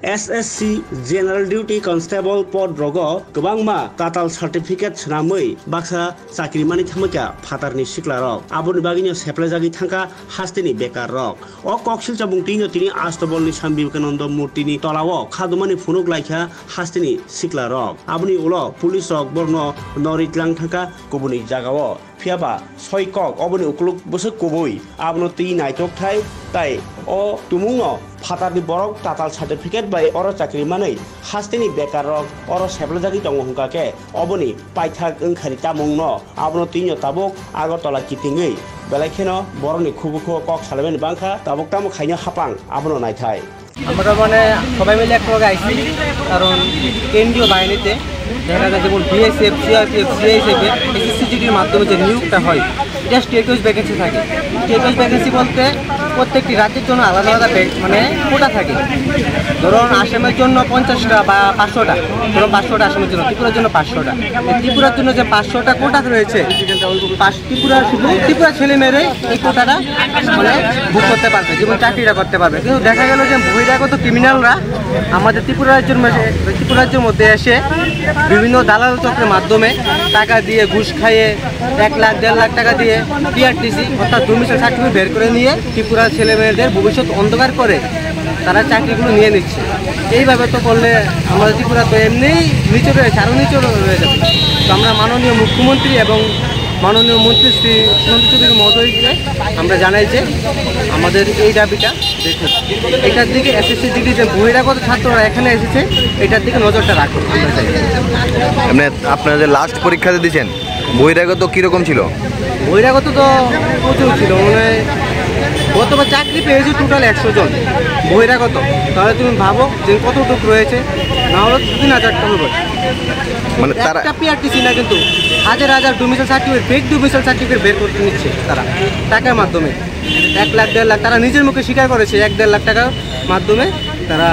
SSC general duty constable पद रग गोबांमा ताताल certificate सनामै Baksa चाकरि मानि थामैका फातारनि सिक्ला रक आबुनि बागिनो सेप्लाजागि थांका हास्तेनि बेकार रक अ कक्सिल चाबुंटिनो तिनि आस्तबलनि स्वामी विवेकानन्द मूर्तिनि तलाव खादुमानि फुनुक लाइखा हास्तेनि सिक्ला रक आबुनि उलो पुलिस रक बर्न नरितलां थांका गुबुनि जागाव फियाबा सयकक अबुनि उकुलुक बसो कबुइ आबनो ति नाइटक थाय ताइ अ तुमुंनो फातारनि बरक ताताल सार्टिफिकेट बाय अर चाकरि मानै हास्तेनि बेकार रक अर सेप्लाजागि दङ हुंकाके अबुनि पाइथाक ओंखारि तामुंनो आबनो तिनो ताबुक आगरतला कितिङै बेलाखेनो बरनि खुबुखो कक सालाबेनि बांखा ताबुक तामु खाइनो हापां आबनो नायथाय আমরা মানে সবাই মিলে এক লগে আইছি কারণ কেন্দ্রীয় বাহিনীতে দেখা যায় যেমন বিএসএফ সিআরপিএফ সিআইএসএফে এসএসসিজিডির মাধ্যমে যে নিয়োগটা হয় এটা স্টেট ওয়াইজ ভ্যাকেন্সি থাকে। স্টেট ওয়াইজ ভ্যাকেন্সি বলতে প্রত্যেকটি রাজ্যের জন্য আলাদা আলাদা মানে কোটা থাকে। ধরুন আসামের জন্য 50টা বা 500টা, ধরুন 500টা আসামের জন্য, ত্রিপুরার জন্য 500টা। ত্রিপুরার জন্য যে 500টা কোটা রয়েছে ত্রিপুরার শুধু ত্রিপুরা ছেলেমেয়েরাই এই কোটাটা মানে বুক করতে পারবে, যেমন চাকরিটা করতে পারবে। কিন্তু দেখা গেল যে বহিরাগত ক্রিমিনালরা আমাদের ত্রিপুরা রাজ্যের মধ্যে এসে বিভিন্ন দালাল চক্রের মাধ্যমে টাকা দিয়ে ঘুষ খাইয়ে 1 লাখ 1.5 লাখ টাকা দিয়ে পিআরটিসি অর্থাৎ ডোমিসাইল সার্টিফিকেট বের করে নিয়ে ত্রিপুরার ছেলেমেয়েদের ভবিষ্যৎ অন্ধকার করে তারা চাকরিগুলো নিয়ে নিচ্ছে। এইভাবে তো করলে আমাদের ত্রিপুরা তো এমনিই নিচে রয়েছে, আরও নিচে রয়ে যাবে। তো আমরা মাননীয় মুখ্যমন্ত্রী এবং মাননীয় মন্ত্রী শ্রী সুশান্ত চৌধুরী মহোদয়কে আমরা জানাই যে আমাদের এই দাবিটা দেখুন, এটার দিকে এসএসসিজিডি যে বহিরাগত ছাত্ররা এখানে এসেছে এটার দিকে নজরটা রাখুন। আপনারা যে লাস্ট পরীক্ষাতে দিয়েছেন বহিরাগত কীরকম ছিল? বহিরাগত তো প্রচুর ছিল, মানে গতবার চাকরি পেয়েছি টোটাল 100 জন বহিরাগত। তাহলে তুমি ভাবো যে কতটুকু রয়েছে, না হলো 3000টা হবে। মানে তারা পিআরটিসি না, কিন্তু হাজার হাজার domicile certificate, fake domicile certificate বের করতে নিচ্ছে তারা টাকার মাধ্যমে। 1 লাখ 1.5 লাখ তারা নিজের মুখে স্বীকার করেছে, 1.5 লাখ টাকার মাধ্যমে তারা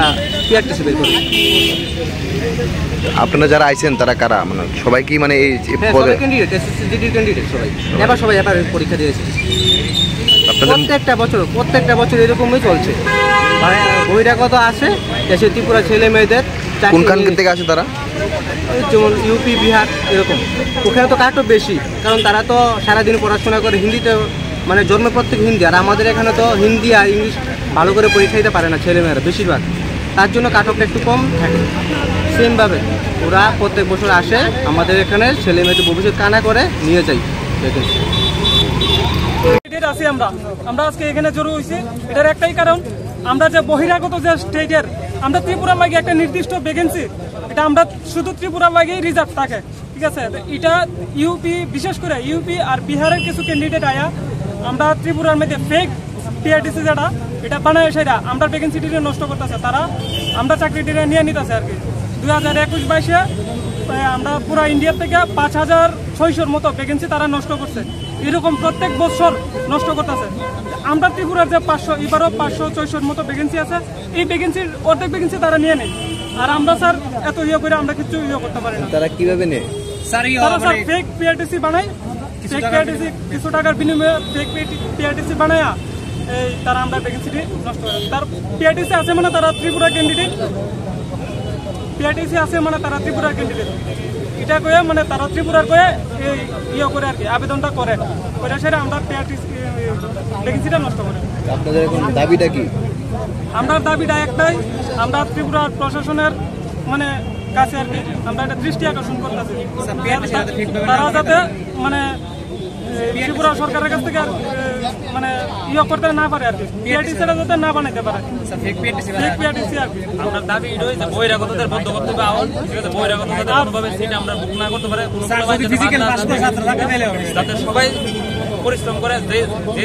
পিআরটিসি বের করে। আপনারা যারা আইছেন তারা কারা, মানে সবাই কি মানে এই ক্যান্ডিডেট এসএসসিজিডির ক্যান্ডিডেট সবাই এবার পরীক্ষা দিয়েছে। প্রত্যেকটা বছর এরকমই চলছে, বহিরাগত আসে দেশে ত্রিপুরা ছেলে মেয়েদের। কোনখান থেকে আসে তারা? যেমন ইউপি বিহার এরকম। ওখানে তো কাটও বেশি, কারণ তারা তো সারাদিন পড়াশোনা করে, হিন্দিতে মানে জন্মের প্রত্যেক হিন্দি। আর আমাদের এখানে তো হিন্দি আর ইংলিশ ভালো করে পরীক্ষা দিতে পারে না ছেলেমেয়েরা বেশিরভাগ, তার জন্য কাটঅফটা একটু কম থাকে। সেমভাবে ওরা প্রত্যেক বছর আসে আমাদের এখানে ছেলেমেয়েদের ভবিষ্যৎ কানা করে নিয়ে যায়। আমরা আজকে এখানে জড়ো হয়েছি, এটার একটাই কারণ আমরা যে বহিরাগত যে স্টেটের, আমরা ত্রিপুরার লাগে একটা নির্দিষ্ট ভ্যাকেন্সি, এটা আমরা শুধু ত্রিপুরার লাগেই রিজার্ভ থাকে, ঠিক আছে। এটা ইউপি, বিশেষ করে ইউপি আর বিহারের কিছু ক্যান্ডিডেট আয়া আমরা ত্রিপুরার মধ্যে ফেক পিআরটিসি যেটা এটা বানায় সেটা আমরা ভ্যাকেন্সিটিকে নষ্ট করতেছে তারা, আমরা চাকরিটিকে নিয়ে নিতেছে আর কি। 2021-22-এ আমরা পুরো ইন্ডিয়া থেকে 5600-র মতো ভ্যাকেন্সি তারা নষ্ট করছে। এরকম প্রত্যেক বছর নষ্ট করতেছে। আমরা ত্রিপুরার যে 500, এবারও 500-600-র মতো ভ্যাকেন্সি আছে, এই ভ্যাকেন্সির অর্ধেক ভ্যাকেন্সি তারা নিয়ে নেয়। আর আমরা স্যার এত করে আমরা কিছু করতে পারি না। তারা কিভাবে নেয়? তারা স্যার ফেক পিআরটিসি বানায়, ফেক পিআরটিসি কিছু টাকার বিনিময়ে ফেক পিআরটিসি বানায় এই তারা আমরা ভ্যাকেন্সিটি নষ্ট করে। তার পিআরটিসি আছে মানে তারা ত্রিপুরা ক্যান্ডিডেট, পিআরটিসি আছে মানে তারা ত্রিপুরা ক্যান্ডিডেট, এটা কয়ে মানে তারা ত্রিপুরার কয়ে এই করে আর কি আবেদনটা করে সেটা আমরা পিআরটিসি ভ্যাকেন্সিটা নষ্ট করি। আপনাদের এখন দাবিটা কি? আমরা দাবিটা একটাই, আমরা ত্রিপুরার প্রশাসনের মানে কাছে আর কি আমরা একটা দৃষ্টি আকর্ষণ করতেছি, তারা যাতে মানে ত্রিপুরা সরকারের কাছ থেকে মানে করতে না পারে আর কি, পিআরটিসিটা যাতে না বানাইতে পারে ফেক পিআরটিসি আর কি। আমরা দাবি এটা হইছে বহিরাগতদের বন্ধ করতে হবে আওয়াজ, ঠিক আছে। বহিরাগতদের কোনোভাবে সিট আমরা বুক না করতে পারে, যাতে সবাই পরিশ্রম করে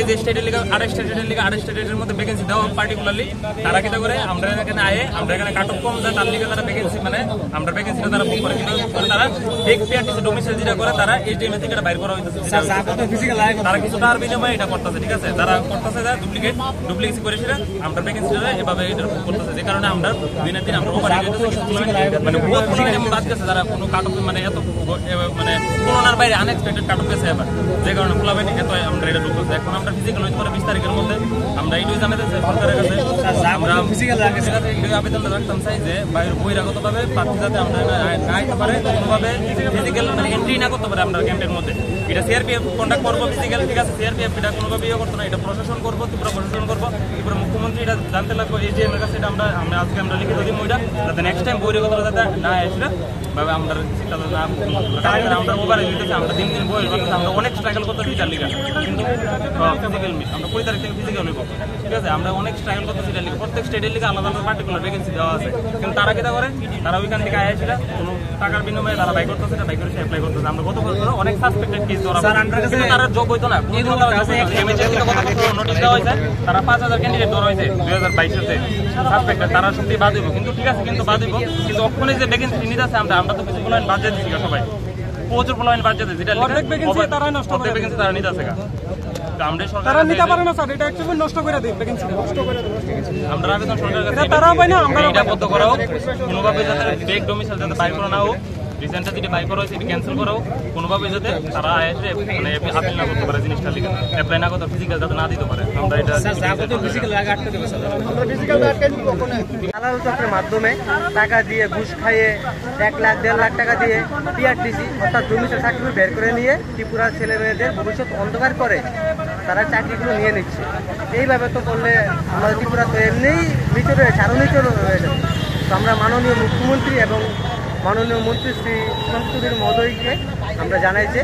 যে স্টেটের লিগে 28 স্টেটের লিগে 28 স্টেটের মধ্যে ভ্যাকেন্সি দেওয়া পার্টিকুলারলি তারা কিটা করে আমরা এখানে আয়ে আমরা এখানে কাটঅফ কম যায় তার লিগে তারা ভ্যাকেন্সি মানে আমরা ভ্যাকেন্সিটা তারা বুক করে তারা ফেক পিআরটিসি ডোমিসাইল যেটা করে তারা এইচডিএম থেকে এটা বাইর করা হইতেছে। তারা কিছু টাকার বিনিময়ে এটা করতেছে, ঠিক আছে। তারা করতেছে ডুপ্লিকেট করে সেটা আমরা ভ্যাকেন্সিটা এভাবে এটা বুক করতেছে, যে কারণে আমরা দিনের দিন আমরা ওভার মানে বহুত যেমন বাদ গেছে যারা কোনো কাটঅফ মানে এত মানে কোনোনার বাইরে আনএক্সপেক্টেড কাটঅফ গেছে এবার, যে কারণে খোলাবেনি এত তো আমরা এটা ঢুকতেছি। এখন আমরা ফিজিক্যাল হইতে পারে 20 তারিখের মধ্যে আমরা এইটুকু জানাতে চাই সরকারের কাছে, আমরা ফিজিক্যাল এইটুকু আবেদনটা রাখতাম চাই যে বহিরাগতভাবে প্রার্থী যাতে আমরা না আইতে পারে, কোনোভাবে ফিজিক্যাল মানে এন্ট্রি না করতে পারে আমরা ক্যাম্পের মধ্যে। এটা সিআরপিএফ কন্ডাক্ট করবো ফিজিক্যাল, ঠিক আছে, সিআরপিএফ এটা কোনোভাবে ইয়ে করতো না, এটা প্রশাসন করবো, ত্রিপুরা প্রশাসন করবো, ত্রিপুরা মুখ্যমন্ত্রী এটা জানতে লাগবো এজিএম এর কাছে। এটা আমরা আজকে আমরা লিখিত দিই ওইটা, যাতে নেক্সট টাইম বহিরাগতরা যাতে না আসে ভাবে আমরা না আমরা ওভারে দিতেছি। আমরা দিন দিন বই করতেছি, আমরা অনেক স্ট্রাগল করতেছি এটার লিগা, কিন্তু ফিজিক্যাল আমরা 20 তারিখ থেকে ফিজিক্যাল হইব, ঠিক আছে। আমরা অনেক স্ট্রাগল করতেছি এটার লিগা, প্রত্যেক স্টেটের লিগে আলাদা আলাদা পার্টিকুলার ভ্যাকেন্সি দেওয়া আছে, কিন্তু তারা কিটা করে, তারা ওইখান থেকে আয় সেটা কোনো টাকার বিনিময়ে তারা বাই করতেছে, বাই করে সে অ্যাপ্লাই করতেছে। আমরা গত বছর অনেক সাসপেক্টেড কেস ধরা, কিন্তু তারা যোগ হইতো না, নোটিশ দেওয়া হয়েছে, তারা 5000 ক্যান্ডিডেট ধরা হয়েছে 2022-তে সাসপেক্টেড, তারা সত্যি বাদ হইব, কিন্তু ঠিক আছে, কিন্তু বাদ হইব, কিন্তু ওখানে যে ভ্যাকেন্সি নিতে আছে আমরা তো কিছু প্লান বাদ দিয়ে দিচ্ছি সবাই, প্রচুর প্লান বাদ দিয়ে দিচ্ছি, যেটা অর্ধেক ভ্যাকেন্সি তারা নষ্ট করে, ভ্যাকেন্সি তারা নিতে আছে। আমরা সরকার তারা নিতে পারে না স্যার, এটা অ্যাকচুয়ালি নষ্ট করে দেয় ভ্যাকেন্সি, নষ্ট করে দেয়। আমরা আবেদন সরকারের কাছে, এটা তারাও পায় না, আমরা এটা বদ্ধ করা হোক, কোনোভাবে যাতে ফেক ডোমিসাইল যাতে বাই করা না হোক, রিসেন্টলি যেটা বাই করা হয়েছে এটা ক্যান্সেল করা হোক, কোনোভাবে যাতে তারা এসে মানে আপিল না করতে পারে জিনিসটা লিখে, অ্যাপ্লাই না করতে, ফিজিক্যাল যাতে না দিতে পারে। আমরা এটা দালাল চক্রের মাধ্যমে টাকা দিয়ে ঘুষ খাইয়ে 1 লাখ 1.5 লাখ টাকা দিয়ে পিআরটিসি অর্থাৎ ডোমিসাইল সার্টিফিকেট বের করে নিয়ে ত্রিপুরার ছেলে মেয়েদের ভবিষ্যৎ অন্ধকার করে তারা চাকরিগুলো নিয়ে নিচ্ছে। এইভাবে তো করলে আমাদের ত্রিপুরা তো এমনিই নিচে রয়েছে, আরও নিচে হয়ে যাবে। তো আমরা মাননীয় মুখ্যমন্ত্রী এবং মাননীয় মন্ত্রী শ্রী সংসদীর মহোদয়কে আমরা জানাই যে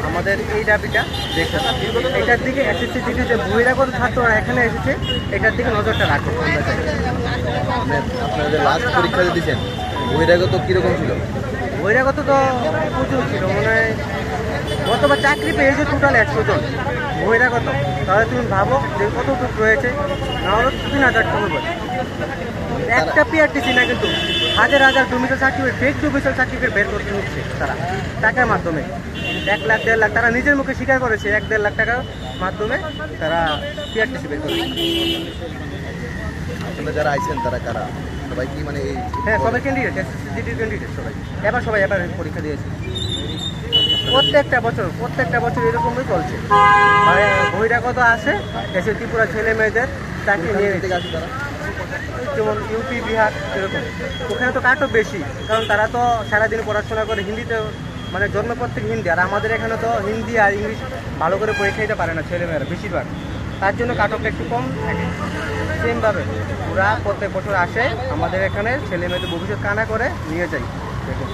আমাদের এই দাবিটা দেখতে হবে, এটার দিকে এসএসসি জিডি যে বহিরাগত ছাত্ররা এখানে এসেছে এটার দিকে নজরটা রাখো। আমরা চাই আপনারা যে লাস্ট পরীক্ষা দিয়েছেন বহিরাগত কীরকম ছিল? বহিরাগত তো প্রচুর ছিল, মানে গতবার চাকরি পেয়েছে টোটাল 100 জন বহিরাগত। তাহলে তুমি ভাবো যে কতটুকু রয়েছে, না হলো 3000 টাকা বলে একটা পিআরটিসি না, কিন্তু হাজার হাজার domicile certificate, fake domicile certificate বের করতে হচ্ছে তারা টাকার মাধ্যমে। 1 লাখ 1.5 লাখ তারা নিজের মুখে স্বীকার করেছে, 1.5 লাখ টাকার মাধ্যমে তারা পিআরটিসি বের করেছে। আপনারা যারা আইছেন তারা কারা? সবাই কি মানে এই হ্যাঁ, সবাই ক্যান্ডিডেট, এসএসসি ক্যান্ডিডেট সবাই, সবাই এবার পরীক্ষা দিয়েছে। প্রত্যেকটা বছর এরকমই চলছে, মানে বহিরাগত আসে এসে ত্রিপুরা ছেলে মেয়েদের চাকরি নিয়ে নিতে আসে তারা, যেমন ইউপি বিহার এরকম। ওখানে তো কাটও বেশি, কারণ তারা তো সারাদিন পড়াশোনা করে হিন্দিতে, মানে জন্মপর থেকে হিন্দি, আর আমাদের এখানে তো হিন্দি আর ইংলিশ ভালো করে পরীক্ষা দিতে পারে না ছেলেমেয়েরা বেশিরভাগ, তার জন্য কাটঅফটা একটু কম থাকে। সেমভাবে ওরা প্রত্যেক বছর আসে আমাদের এখানে ছেলে মেয়েদের ভবিষ্যৎ কানা করে নিয়ে যায়। দেখুন